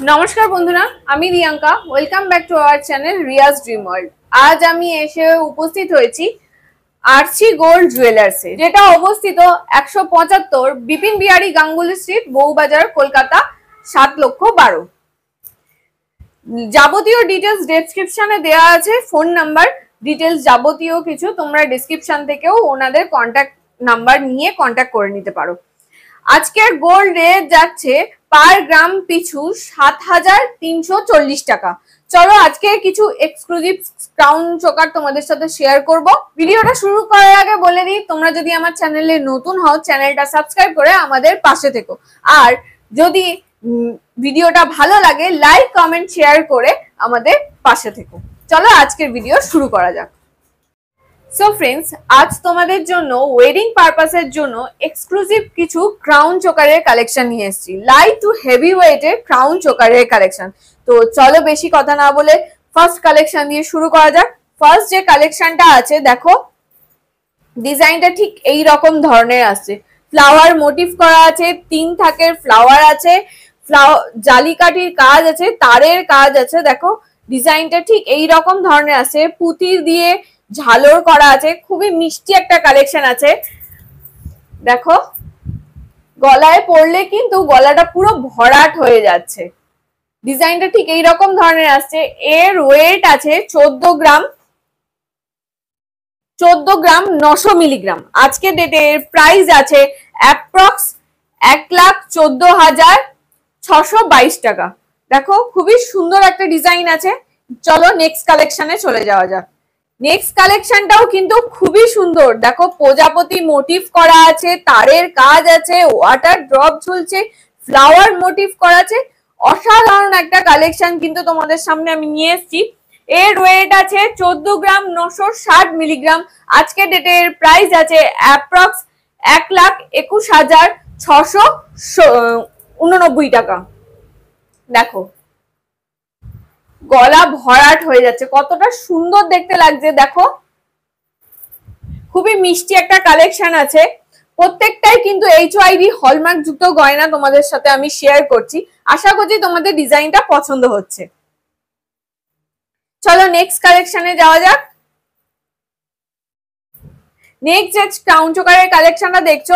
নমস্কার বন্ধুরা, আমি Riyanka. Welcome back to our channel Riyaz dream world. আজ আমি এসে উপস্থিত হয়েছি আরসি গোল্ড জুয়েলার্সে, যেটা অবস্থিত 175 বিপিন বিহারী গাঙ্গুলি স্ট্রিট, বউবাজার, কলকাতা 7,12,000। যাবতীয় ডিটেলস ডেসক্রিপশনে দেওয়া আছে, ফোন নাম্বার ডিটেলস যাবতীয় কিছু তোমরা ডেসক্রিপশন থেকেও ওনাদের কন্ট্যাক্ট নাম্বার নিয়ে কন্ট্যাক্ট করে নিতে পারো। আজকের গোল্ড রেট যাচ্ছে পার গ্রাম পিছু 7,340 টাকা। চলো আজকে কিছু এক্সক্লুসিভ ক্রাউন চোকার তোমাদের সাথে শেয়ার করব। ভিডিওটা শুরু করার আগে বলে দিই, তোমরা যদি আমার চ্যানেলে নতুন হও চ্যানেলটা সাবস্ক্রাইব করে আমাদের পাশে থেকো, আর যদি ভিডিওটা ভালো লাগে লাইক কমেন্ট শেয়ার করে আমাদের পাশে থেকো। চলো আজকের ভিডিও শুরু করা যাক। সো ফ্রেন্ডস, আজ তোমাদের জন্য ওয়েডিং পারপাসের জন্য এক্সক্লুসিভ কিছু ক্রাউন চোকারের কালেকশন নিয়ে এসেছি, লাইট টু হেভি ওয়েটের ক্রাউন চোকারের কালেকশন। তো চলো বেশি কথা না বলে ফার্স্ট কালেকশন দিয়ে শুরু করা যাক। ফার্স্ট যে কালেকশনটা আছে, দেখো ডিজাইনটা ঠিক এই রকম ধরনের আছে, ফ্লাওয়ার মোটিভ করা আছে, 3 থাকের ফ্লাওয়ার আছে, জালিকাঠির কাজ আছে, তারের কাজ আছে। দেখো ডিজাইনটা ঠিক এই রকম ধরনের আছে, পুঁতি দিয়ে ঝালর করা আছে, খুবই মিষ্টি একটা কালেকশন আছে। দেখো গলায় পরলে কিন্তু গলাটা পুরো ভরাট হয়ে যাচ্ছে। ডিজাইনটা ঠিক এই রকম ধরনের আসছে। এর ওয়েট আছে 14 গ্রাম 900 মিলিগ্রাম। আজকে ডেটে এর প্রাইস আছে অ্যাপ্রক্স 1,14,622 টাকা। দেখো খুবই সুন্দর একটা ডিজাইন আছে। চলো নেক্সট কালেকশনে চলে যাওয়া যাক। নেক্সট কালেকশনটাও কিন্তু খুবই সুন্দর। দেখো প্রজাপতি মোটিভ করা আছে, তারের কাজ আছে, ওয়াটার ড্রপ ঝুলছে, ফ্লাওয়ার মোটিভ করা আছে। অসাধারণ একটা কালেকশন কিন্তু তোমাদের সামনে আমি নিয়ে এসেছি। এর ওয়েট আছে 14 গ্রাম 960 মিলিগ্রাম। আজকের ডেটে এর প্রাইস আছে অ্যাপ্রক্স 1,21,689 টাকা। দেখো গলা ভরাট হয়ে যাচ্ছে, কতটা সুন্দর দেখতে লাগছে। দেখো খুবই মিষ্টি একটা কালেকশন আছে। প্রত্যেকটাই কিন্তু HYD হলমার্ক যুক্ত গয়না তোমাদের সাথে আমি শেয়ার করছি। আশা করছি তোমাদের ডিজাইনটা পছন্দ হচ্ছে। চলো নেক্সট কালেকশনে যাওয়া যাক। নেক্সট যে ক্রাউন চোকারের কালেকশনটা দেখছো,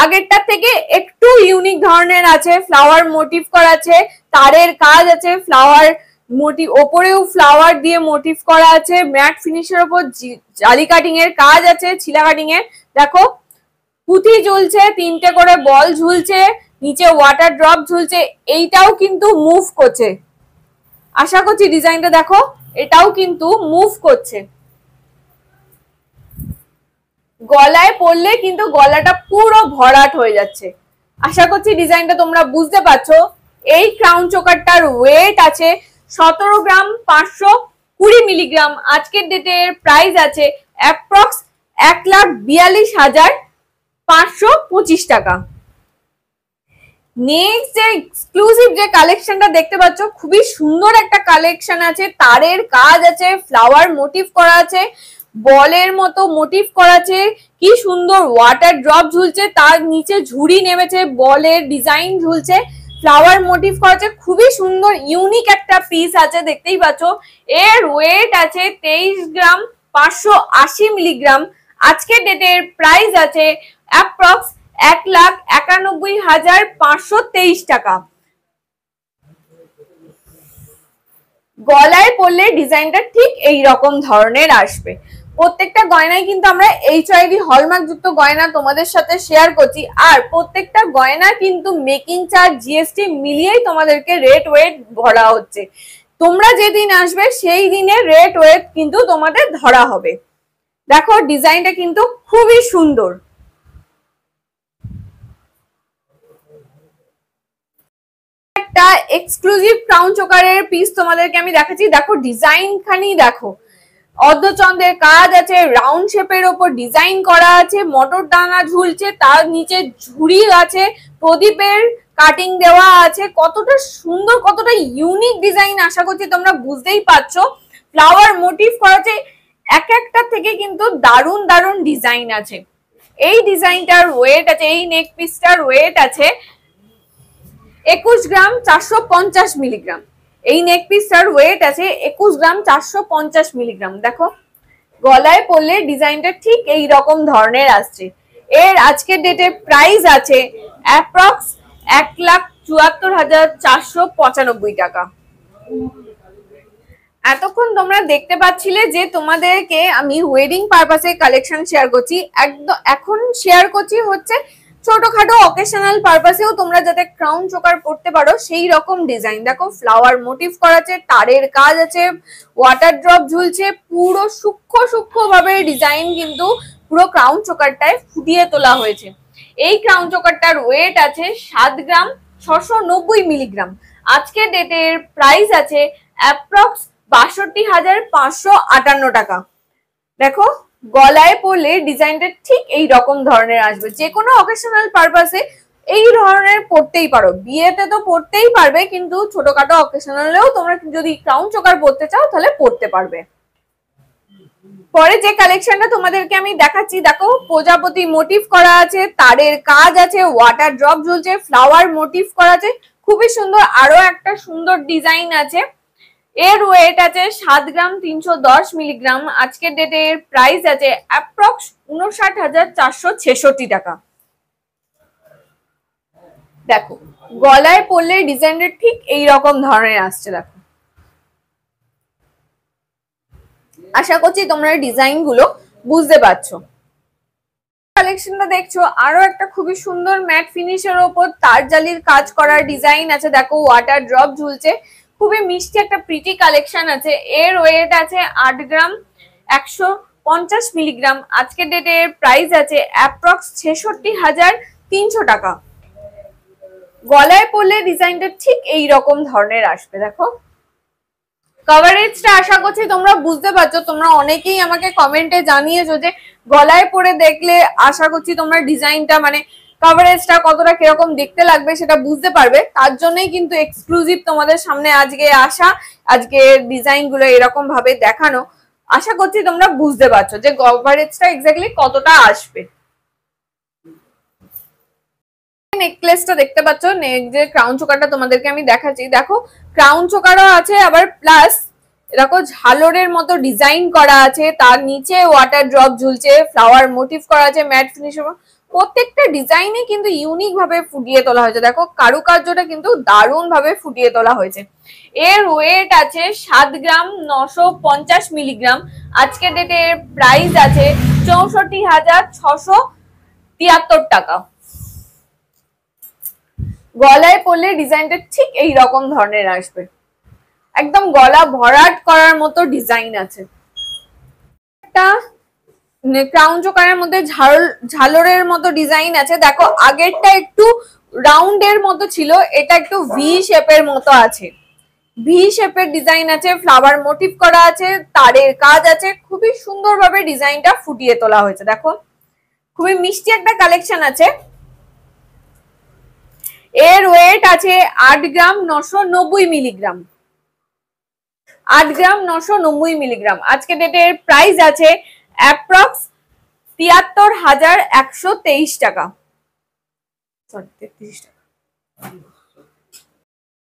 আগেরটার থেকে একটু ইউনিক ধরনের আছে, ফ্লাওয়ার মোটিভ করা আছে, তারের কাজ আছে, ফ্লাওয়ার মোটিভ ওপরেও ফ্লাওয়ার দিয়ে মোটিভ করা আছে, ম্যাট ফিনিশের উপর জালি কাটিং এর কাজ আছে, ছিলা কাটিং এর। দেখো পুঁথি ঝুলছে, 3টে করে বল ঝুলছে, নিচে ওয়াটার ড্রপ ঝুলছে। এইটাও কিন্তু মুভ করছে। আশা করছি ডিজাইনটা দেখো, এটাও কিন্তু মুভ করছে। গলায় পরলে কিন্তু গলাটা পুরো ভরাট হয়ে যাচ্ছে। আশা করছি ডিজাইনটা তোমরা বুঝতে পারছো। এই ক্রাউন চোকারটার ওয়েট আছে 17 গ্রাম 520 মিলিগ্রাম। আজকের ডেটে এর প্রাইস আছে অ্যাপ্রক্স 1,42,525 টাকা। নেক্সট যে এক্সক্লুসিভ যে কালেকশনটা দেখতে পাচ্ছ, খুবই সুন্দর একটা কালেকশন আছে, তারের কাজ আছে, ফ্লাওয়ার মোটিভ করা আছে, বলের মতো মোটিভ করা আছে, কি সুন্দর ওয়াটার ড্রপ ঝুলছে, তার নিচে ঝুড়ি নেমেছে, বলের ডিজাইন ঝুলছে, ফ্লাওয়ার মোটিভ করা আছে। খুবই সুন্দর ইউনিক একটা পিস আছে, দেখতেই পাচ্ছ। এর ওয়েট আছে 23 গ্রাম 580 মিলিগ্রাম। আজকের ডেটের প্রাইস আছে অ্যাপ্রক্স 1,91,523 টাকা। গলায় পরলে ডিজাইনটা ঠিক এই রকম ধরনের আসবে। প্রত্যেকটা গয়নায় কিন্তু আমরা HYD হলমার্ক যুক্ত গয়না তোমাদের সাথে শেয়ার করছি, আর প্রত্যেকটা গয়না কিন্তু মেকিং চার্জ GST মিলিয়েই তোমাদেরকে রেট ওয়েট ধরা হচ্ছে। তোমরা যেদিন আসবে সেই দিনের রেট ওয়েট কিন্তু তোমাদের ধরা হবে। দেখো ডিজাইনটা কিন্তু খুবই সুন্দর। একটা এক্সক্লুসিভ ক্রাউন চোকারের পিস তোমাদেরকে আমি দেখাচ্ছি। দেখো ডিজাইন খানি দেখো, অর্ধচন্দ্রের কাজ আছে, রাউন্ড শেপের ওপর ডিজাইন করা আছে, মটর দানা ঝুলছে, তার নিচে ঝুড়ি আছে, প্রদীপের কাটিং দেওয়া আছে। কতটা সুন্দর, কতটা ইউনিক ডিজাইন, আশা করছি তোমরা বুঝতেই পারছো। ফ্লাওয়ার মোটিভ করা আছে, এক একটা থেকে কিন্তু দারুণ দারুণ ডিজাইন আছে। এই ডিজাইনটার ওয়েট আছে, এই নেক পিসটার ওয়েট আছে 21 গ্রাম 450 মিলিগ্রাম। এই নেক পিসটার ওয়েট আছে 21 গ্রাম 450 মিলিগ্রাম। দেখো গলায় পরলে ডিজাইনটা ঠিক এই রকম ধরনের আসছে। এর আজকের ডেটে প্রাইস আছে অ্যাপ্রক্স 1,74,495 টাকা। এতক্ষণ তোমরা দেখতে পাচ্ছিলে যে তোমাদেরকে আমি ওয়েডিং পারপাসে কালেকশন শেয়ার করছি, একদম এখন শেয়ার করছি হচ্ছে ছোটখাটো অকেশনাল পারপাসেও তোমরা যাতে ক্রাউন চোকার পড়তে পারো সেই রকম ডিজাইন। দেখো ফ্লাওয়ার মোটিভ করা আছে, তারের কাজ আছে, ওয়াটার ড্রপ ঝুলছে, পুরো সূক্ষ্ম ভাবে ডিজাইন কিন্তু পুরো ক্রাউন চোকারটায় ফুটিয়ে তোলা হয়েছে। এই ক্রাউন চোকারটার ওয়েট আছে 7 গ্রাম 690 মিলিগ্রাম। আজকের ডেটের প্রাইস আছে অ্যাপ্রক্স 62,558 টাকা। দেখো গলায় পরলে ডিজাইনটা ঠিক এই রকম ধরনের আসবে। যে কোনো অকেশনাল পারপাসে এই ধরনের পরতেই পারো, বিয়েতে তো পরতেই পারবে, কিন্তু ছোটখাটো অকেশনালেও তোমরা যদি ক্রাউন চোকার পরতে চাও তাহলে পরতে পারবে। পরে যে কালেকশনটা তোমাদেরকে আমি দেখাচ্ছি, দেখো প্রজাপতি মোটিভ করা আছে, তারের কাজ আছে, ওয়াটার ড্রপ ঝুলছে, ফ্লাওয়ার মোটিভ করা আছে, খুবই সুন্দর। আরো একটা সুন্দর ডিজাইন আছে। এর ওয়েট আছে 7 গ্রাম 310 মিলিগ্রাম। আজকের ডেটে এর প্রাইস আছে অ্যাপ্রক্স 59,466 টাকা। দেখো গলায় পরলে ডিজাইনটা ঠিক এই রকম ধরনের আসছে। দেখো আশা করছি তোমরা ডিজাইন গুলো বুঝতে পারছো। কালেকশনটা দেখছো আরো একটা খুবই সুন্দর ম্যাট ফিনিশের ওপর তার জালির কাজ করার ডিজাইন আছে। দেখো ওয়াটার ড্রপ ঝুলছে, খুবই মিষ্টি একটা প্রিটি কালেকশন আছে। এর ওয়েট আছে 8 গ্রাম 150 মিলিগ্রাম। আজকের ডেটে এর প্রাইস আছে অ্যাপ্রক্স 66,300 টাকা। গলায় পরলে ডিজাইনটা ঠিক এই রকম ধরনের আসবে। দেখো কভারেজটা আশা করছি তোমরা বুঝতে পারছো। তোমরা অনেকেই আমাকে কমেন্টে জানিয়েছো যে গলায় পরে দেখলে আশা করছি তোমরা ডিজাইনটা মানে কভারেজটা কতটা কিরকম দেখতে লাগবে সেটা বুঝতে পারবে। তার জন্যই কিন্তু এক্সক্লুসিভ তোমাদের সামনে আজকে আসা, আজকে ডিজাইন গুলো এরকম ভাবে দেখানো। আশা করছি তোমরা বুঝতে পারছো যে কভারেজটা এক্স্যাক্টলি কতটা আসবে। নেকলেসটা দেখতে পাচ্ছ, যে ক্রাউন চোকারটা তোমাদেরকে আমি দেখাচ্ছি। দেখো ক্রাউন চোকারও আছে, আবার প্লাস দেখো ঝালরের মতো ডিজাইন করা আছে, তার নিচে ওয়াটার ড্রপ ঝুলছে, ফ্লাওয়ার মোটিভ করা আছে, ম্যাট ফিনিশ। প্রত্যেকটা ডিজাইনে কিন্তু ইউনিক ভাবে ফুটিয়ে তোলা হয়েছে। দেখো কারুকার্যটা কিন্তু দারুণ ভাবে ফুটিয়ে তোলা হয়েছে। এর ওয়েট আছে 7 গ্রাম 950 মিলিগ্রাম। আজকের ডেটে এর প্রাইস আছে 64,673 টাকা। গলায় পরলে ডিজাইনটা ঠিক এই রকম ধরনের আসবে, একদম গলা ভরাট করার মতো ডিজাইন আছে। একটা ক্রাউন চোকারের মধ্যে ঝালরের মতো ডিজাইন আছে। দেখো আগেরটা একটু রাউন্ডের মতো ছিল, এটা একটু ভি শেপের মতো আছে। ভি শেপের ডিজাইন আছে, ফ্লাওয়ার মোটিভ করা আছে, তারের কাজ আছে, খুবই সুন্দরভাবে ডিজাইনটা ফুটিয়ে তোলা হয়েছে। দেখো খুবই মিষ্টি একটা কালেকশন আছে। এর ওয়েট আছে 8 গ্রাম 990 মিলিগ্রাম। 8 গ্রাম 990 মিলিগ্রাম। আজকে ডেটের প্রাইস আছে অ্যাপ্রক্স 73,123 টাকা। সরি 33 টাকা।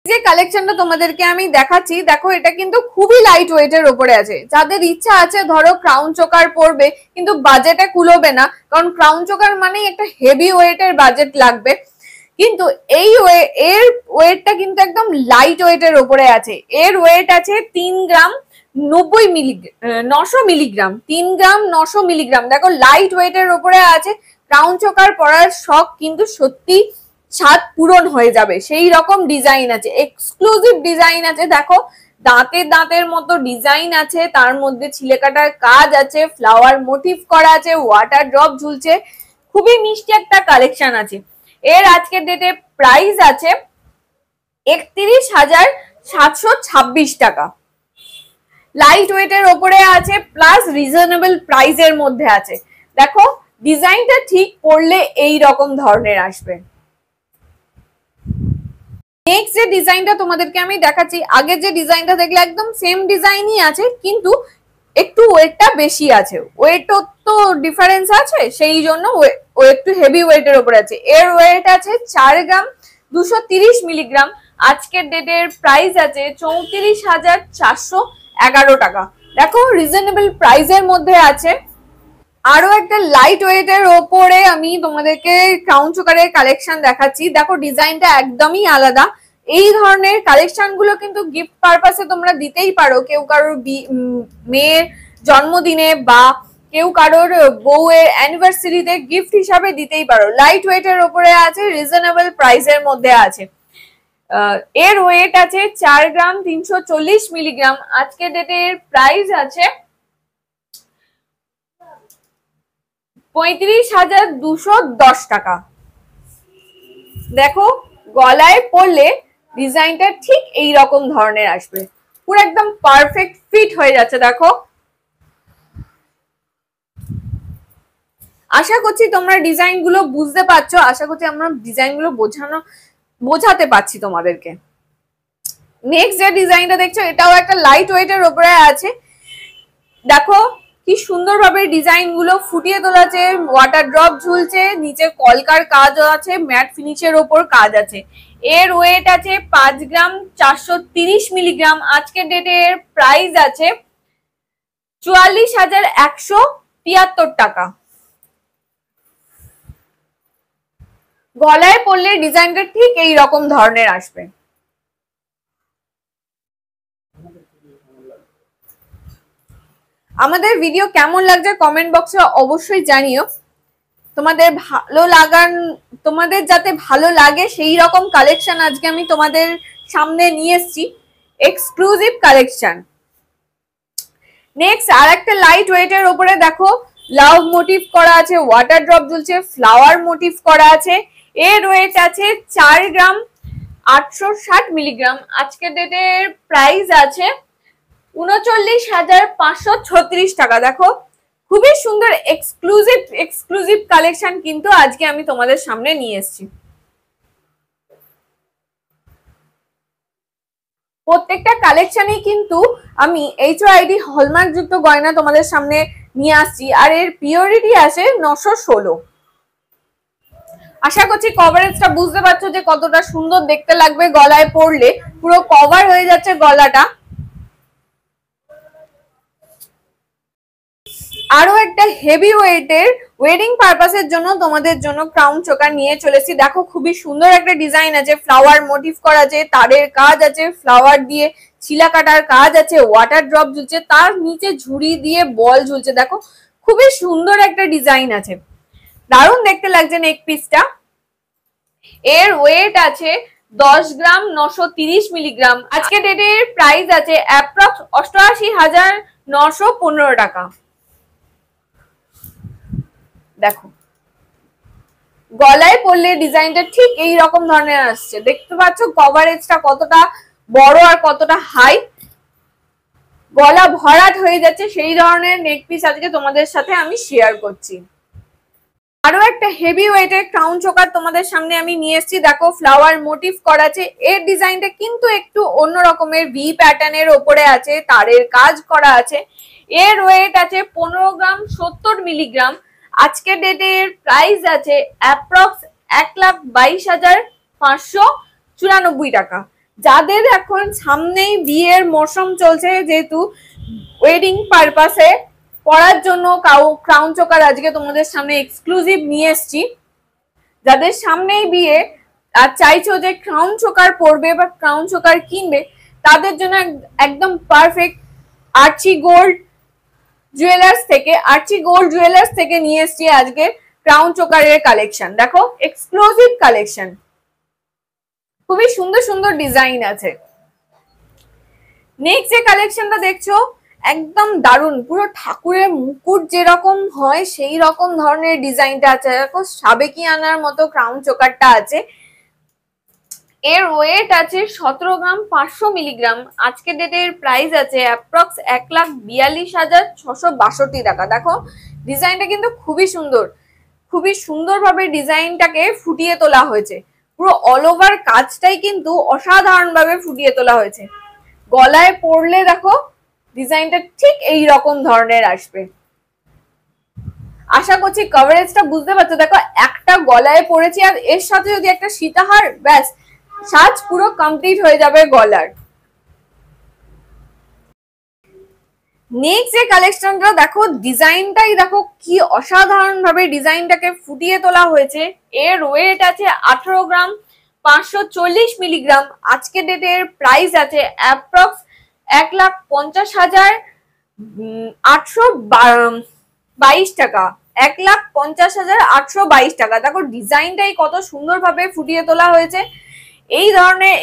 যে কালেকশনটা তোমাদেরকে আমি দেখাচ্ছি, দেখো এটা কিন্তু খুবই লাইট ওয়েটের উপরে আছে। যাদের ইচ্ছা আছে ধরো ক্রাউন চোকার পরবে কিন্তু বাজেটে কুলোবে না, কারণ ক্রাউন চোকার মানেই একটা হেভি ওয়েটের বাজেট লাগবে, কিন্তু এর ওয়েটটা কিন্তু একদম লাইট ওয়েটের উপরে আছে। এর ওয়েট আছে 3 গ্রাম 900 মিলিগ্রাম। 3 গ্রাম 900 মিলিগ্রাম। দেখো লাইট ওয়েটের উপরে আছে। ক্রাউন চোকার পরার শখ কিন্তু সত্যি স্বাদ পূরণ হয়ে যাবে সেই রকম ডিজাইন আছে, এক্সক্লুসিভ ডিজাইন আছে। দেখো দাঁতের মতো ডিজাইন আছে, তার মধ্যে ছিলে কাটার কাজ আছে, ফ্লাওয়ার মোটিভ করা আছে, ওয়াটার ড্রপ ঝুলছে, খুবই মিষ্টি একটা কালেকশন আছে। এর আজকের ডেটে প্রাইস আছে 31,726 টাকা। লাইট ওয়েটের ওপরে আছে, প্লাস রিজনেবল প্রাইসের মধ্যে আছে। দেখো ডিজাইনটা ঠিক পরলে এই রকম ধরনের আসবে। নেক্সট যে ডিজাইনটা তোমাদেরকে আমি দেখাচ্ছি, আগে যে ডিজাইনটা দেখলে একদম সেম ডিজাইনই আছে, কিন্তু একটু ওয়েটটা বেশি আছে। ওয়েটও তো ডিফারেন্স আছে, সেই জন্য ও একটু হেভি ওয়েটের উপরে আছে। এর ওয়েট আছে 4 গ্রাম 230 মিলিগ্রাম। আজকের ডেটের প্রাইস আছে 34,411 টাকা। দেখো রিজনেবল প্রাইসের মধ্যে আছে। আরো একটা লাইট ওয়েটের ওপরে আমি তোমাদেরকে ক্রাউন চোকারের কালেকশন দেখাচ্ছি। দেখো ডিজাইনটা একদমই আলাদা। এই ধরনের কালেকশন গুলো কিন্তু গিফট পারপাসে তোমরা দিতেই পারো, কেউ কারোর মেয়ের জন্মদিনে বা কেউ কারোর বউয়ের অ্যানিভার্সারিতে গিফট হিসাবে দিতেই পারো। লাইট ওয়েটের ওপরে আছে, রিজনেবল প্রাইসের মধ্যে আছে। এর ওয়েট আছে 4 গ্রাম 340 মিলিগ্রাম। আজকে ডেটের প্রাইস আছে 35,210 টাকা। দেখো গলায় পরলে ডিজাইনটা ঠিক এই রকম ধরনের আসবে, পুরো একদম পারফেক্ট ফিট হয়ে যাচ্ছে। দেখো আশা করছি তোমরা ডিজাইন গুলো বুঝতে পারছো, আশা করছি আমরা ডিজাইন গুলো বোঝাতে পারছি তোমাদেরকে। নেক্সট যে ডিজাইনটা দেখছো এটাও একটা লাইট ওয়েটের উপরে আছে। দেখো কি সুন্দরভাবে ডিজাইন গুলো ফুটিয়ে তোলাছে, ওয়াটার ড্রপ ঝুলছে, নিচে কলকার কাজ আছে, ম্যাট ফিনিশের ওপর কাজ আছে। এর ওয়েট আছে 5 গ্রাম 430 মিলিগ্রাম। আজকের ডেটের প্রাইস আছে 44,173 টাকা। গলায় পরলে ডিজাইনটা ঠিক এই রকম ধরনের আসবে। আমাদের ভিডিও কেমন লাগছে কমেন্ট বক্সে অবশ্যই জানিও। তোমাদের যাতে ভালো লাগে সেই রকম কালেকশন আজকে আমি তোমাদের সামনে নিয়ে এসেছি, এক্সক্লুসিভ কালেকশন। নেক্সট আর একটা লাইট ওয়েটের উপরে দেখো লাভ মোটিভ করা আছে, ওয়াটার ড্রপ ঝুলছে, ফ্লাওয়ার মোটিভ করা আছে। এর ওয়েট আছে 4 গ্রাম 860 মিলিগ্রাম। আজকের ডেটের প্রাইস আছে 39,536 টাকা। দেখো খুবই সুন্দর এক্সক্লুসিভ কালেকশন কিন্তু আজকে আমি তোমাদের সামনে নিয়ে এসেছি। প্রত্যেকটা কালেকশনই কিন্তু আমি HYD হলমার্ক যুক্ত গয়না তোমাদের সামনে নিয়ে আসছি, আর এর পিওরিটি আছে 916। আশা করছি কভারেজটা বুঝতে পারছো যে কতটা সুন্দর দেখতে লাগবে গলায় পরলে, পুরো কভার হয়ে যাচ্ছে গলাটা। আরো একটা হেভি ওয়েটের ওয়েডিং পারপাসের জন্য তোমাদের জন্য ক্রাউন চোকার নিয়ে চলেছি। দেখো খুবই সুন্দর একটা ডিজাইন আছে, ফ্লাওয়ার মোটিভ করা আছে, তারের কাজ আছে, ফ্লাওয়ার দিয়ে ছিলা কাটার কাজ আছে, ওয়াটার ড্রপ ঝুলছে, তার নিচে ঝুড়ি দিয়ে বল ঝুলছে। দেখো খুবই সুন্দর একটা ডিজাইন আছে, দারুণ দেখতে লাগছে নেক পিসটা। এর ওয়েট আছে 10 গ্রাম 930 মিলিগ্রাম। আজকে ডেটের প্রাইস আছে অ্যাপ্রক্স 88,915 টাকা। দেখো গলায় পরলে ডিজাইনটা ঠিক এই রকম ধরনের আসছে, দেখতে পাচ্ছ কভারেজটা কতটা বড় আর কতটা হাই, গলা ভরাট হয়ে যাচ্ছে সেই ধরনের নেক পিস আজকে তোমাদের সাথে আমি শেয়ার করছি। আরো একটা হেভি ওয়েটের ক্রাউন চোকার তোমাদের সামনে আমি নিয়ে এসেছি। দেখো ফ্লাওয়ার মোটিভ করা আছে, এর ডিজাইনটা কিন্তু একটু অন্য রকমের ভি প্যাটার্নের ওপরে আছে, তারের কাজ করা আছে। এর ওয়েট আছে 15 গ্রাম 70 মিলিগ্রাম। আজকের ডেটের প্রাইস আছে অ্যাপ্রক্স 1,22,594 টাকা। যাদের এখন সামনেই বিয়ের মৌসুম চলছে, যেহেতু ওয়েডিং পারপাসে পরার জন্য ক্রাউন চোকার আজকে তোমাদের সামনে এক্সক্লুসিভ নিয়ে এসেছি। যাদের সামনেই বিয়ে আর চাইছো যে ক্রাউন চোকার পরবে বা ক্রাউন চোকার কিনবে, তাদের জন্য একদম পারফেক্ট আর্চি গোল্ড জুয়েলার্স থেকে নিয়ে এসেছি আজকে ক্রাউন চোকারের কালেকশন। দেখো এক্সক্লুসিভ কালেকশন, খুবই সুন্দর সুন্দর ডিজাইন আছে। নেক্সট যে কালেকশনটা দেখছো একদম দারুণ, পুরো ঠাকুরের মুকুট যেরকম হয় সেই রকম ধরনের ডিজাইনটা আছে। দেখো সাবেকি আনার মতো ক্রাউন চোকারটা আছে। এর ওয়েট আছে 17 গ্রাম 500 মিলিগ্রাম। আজকে ডেটের প্রাইস আছে অ্যাপ্রক্স 1,42,662 টাকা। দেখো ডিজাইনটা কিন্তু খুবই সুন্দরভাবে ডিজাইনটাকে ফুটিয়ে তোলা হয়েছে, পুরো অল ওভার কাজটাই কিন্তু অসাধারণ ভাবে ফুটিয়ে তোলা হয়েছে। গলায় পরলে দেখো ডিজাইনটা ঠিক এই রকম ধরনের আসবে। আশা করছি কভারেজটা বুঝতে পারছো। দেখো একটা গলায় পরেছি আর এর সাথে যদি একটা সীতাহার, ব্যাস সাজ পুরো কমপ্লিট হয়ে যাবে গলার। নেক্সট যে কালেকশনটা দেখো, ডিজাইনটাই দেখো কি অসাধারণ ভাবে ডিজাইনটাকে ফুটিয়ে তোলা হয়েছে। এর ওয়েট আছে 18 গ্রাম 540 মিলিগ্রাম। আজকে ডেটের প্রাইস আছে অ্যাপ্রক্স 1,50,822 টাকা। 1,50,822 টাকা। দেখো ডিজাইনটাই কত সুন্দর ভাবে ফুটিয়ে তোলা হয়েছে। এই ধরনের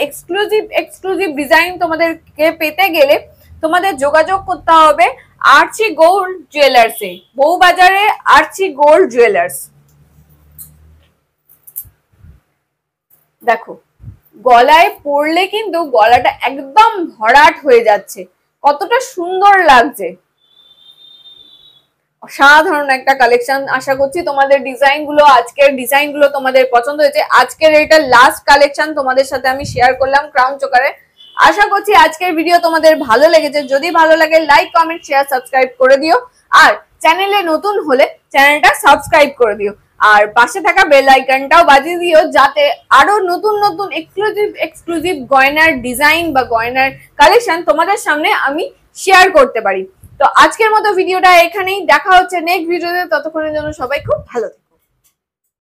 এক্সক্লুসিভ ডিজাইন তোমাদেরকে পেতে গেলে তোমাদের যোগাযোগ করতে হবে আরচি গোল্ড জুয়েলার্সে, বউবাজারে আরচি গোল্ড জুয়েলার্স। দেখো গলায় পরলে কিন্তু গলাটা একদম ভরাট হয়ে যাচ্ছে, কতটা সুন্দর লাগছে। অসাধারণ একটা কালেকশন। আশা করছি তোমাদের আজকের ডিজাইন গুলো তোমাদের পছন্দ হয়েছে। আজকের এটা লাস্ট কালেকশন তোমাদের সাথে আমি শেয়ার করলাম ক্রাউন চোকারে। আশা করছি আজকের ভিডিও তোমাদের ভালো লেগেছে। যদি ভালো লাগে লাইক কমেন্ট শেয়ার সাবস্ক্রাইব করে দিও, আর চ্যানেলে নতুন হলে চ্যানেলটা সাবস্ক্রাইব করে দিও, আর পাশে থাকা বেল আইকনটাও বাজিয়ে দিও, যাতে আরো নতুন নতুন এক্সক্লুসিভ গয়নার ডিজাইন বা গয়নার কালেকশন তোমাদের সামনে আমি শেয়ার করতে পারি। তো আজকের মতো ভিডিওটা এখানেই, দেখা হচ্ছে নেক্সট ভিডিওতে। ততক্ষণের জন্য সবাই খুব ভালো থেকো।